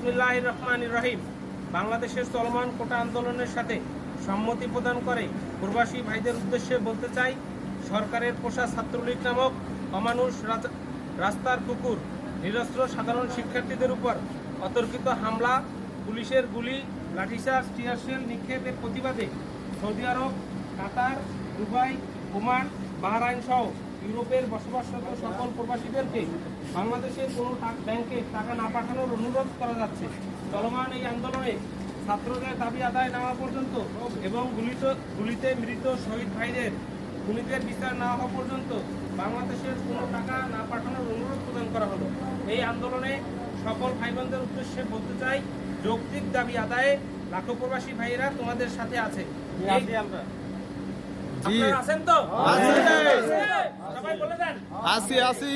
বিসমিল্লাহির রহমানির রহিম। বাংলাদেশের চলমান কোটা আন্দোলনের সাথে সম্মতি প্রদান করে প্রবাসী ভাইদের উদ্দেশ্যে বলতে চাই, সরকারের পোষা ছাত্রলীগ নামক অমানুষ রাস্তার কুকুর নিরস্ত্র সাধারণ শিক্ষার্থীদের উপর অতর্কিত হামলা, পুলিশের গুলি, লাঠিচার্জ, টিয়ারশেল নিক্ষেপের প্রতিবাদে সৌদি আরব, কাতার, দুবাই, ওমান, বাহরাইন সহ ইউরোপের বসবাসরত সকল প্রবাসীদেরকে বাংলাদেশের কোনো ব্যাংকে টাকা না পাঠানোর অনুরোধ করা যাচ্ছে। চলমান এই আন্দোলনে ছাত্রদের দাবি আদায় না হওয়া পর্যন্ত এবং গুলিতে মৃত শহীদ ভাইদের খুনিদের বিচার না হওয়া পর্যন্ত বাংলাদেশের কোনো টাকা না পাঠানোর অনুরোধ প্রদান করা হলো। এই আন্দোলনে সকল ভাই বোনদের উদ্দেশ্যে বলতে চাই, যৌক্তিক দাবি আদায়ে লাখো প্রবাসী ভাইয়েরা তোমাদের সাথে আছে। আপনারা আছেন তো? সবাই বলে দেন। আসি।